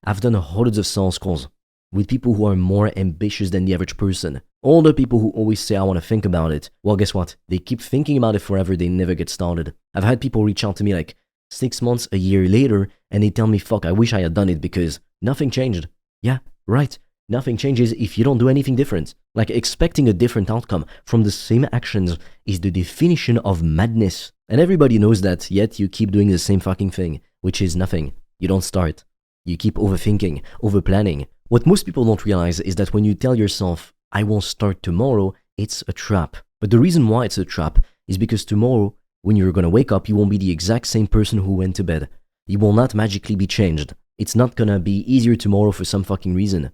I've done hundreds of sales calls with people who are more ambitious than the average person. All the people who always say, I want to think about it. Well, guess what? They keep thinking about it forever. They never get started. I've had people reach out to me like 6 months, a year later, and they tell me, fuck, I wish I had done it because nothing changed. Yeah, right. Nothing changes if you don't do anything different. Like expecting a different outcome from the same actions is the definition of madness. And everybody knows that, yet you keep doing the same fucking thing, which is nothing. You don't start. You keep overthinking, overplanning. What most people don't realize is that when you tell yourself, I won't start tomorrow, it's a trap. But the reason why it's a trap is because tomorrow, when you're gonna wake up, you won't be the exact same person who went to bed. You will not magically be changed. It's not gonna be easier tomorrow for some fucking reason.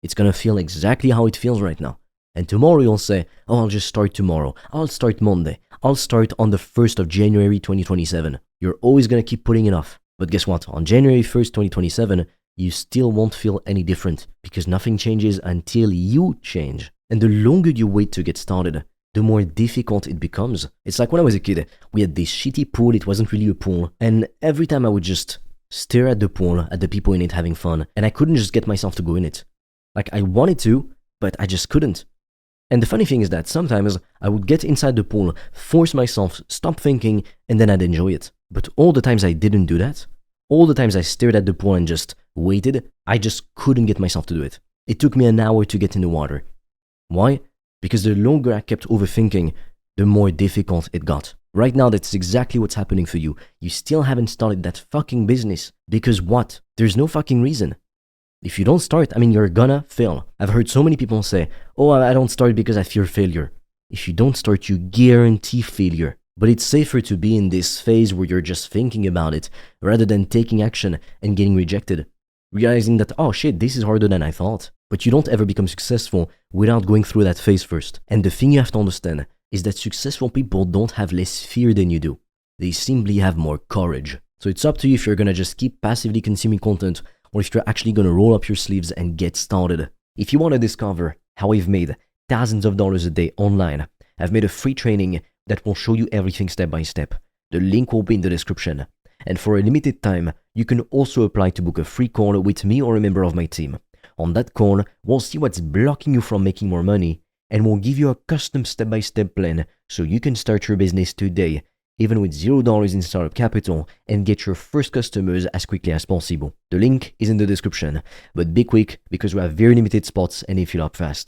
It's gonna feel exactly how it feels right now. And tomorrow you'll say, oh, I'll just start tomorrow. I'll start Monday. I'll start on the 1st of January 2027. You're always gonna keep putting it off. But guess what? On January 1st, 2027, you still won't feel any different because nothing changes until you change. And the longer you wait to get started, the more difficult it becomes. It's like when I was a kid, we had this shitty pool, it wasn't really a pool, and every time I would just stare at the pool, at the people in it having fun, and I couldn't just get myself to go in it. Like I wanted to, but I just couldn't. And the funny thing is that sometimes I would get inside the pool, force myself, stop thinking, and then I'd enjoy it. But all the times I didn't do that, all the times I stared at the pool and just waited, I just couldn't get myself to do it. It took me an hour to get in the water. Why? Because the longer I kept overthinking, the more difficult it got. Right now, that's exactly what's happening for you. You still haven't started that fucking business. Because what? There's no fucking reason. If you don't start, you're gonna fail. I've heard so many people say, oh, I don't start because I fear failure. If you don't start, you guarantee failure. But it's safer to be in this phase where you're just thinking about it rather than taking action and getting rejected. Realizing that, oh shit, this is harder than I thought. But you don't ever become successful without going through that phase first. And the thing you have to understand is that successful people don't have less fear than you do. They simply have more courage. So it's up to you if you're gonna just keep passively consuming content or if you're actually gonna roll up your sleeves and get started. If you wanna discover how I've made thousands of dollars a day online, I've made a free training that will show you everything step by step. The link will be in the description. And for a limited time, you can also apply to book a free call with me or a member of my team. On that call, we'll see what's blocking you from making more money, and we'll give you a custom step-by-step plan so you can start your business today, even with $0 in startup capital, and get your first customers as quickly as possible. The link is in the description, but be quick because we have very limited spots and they fill up fast.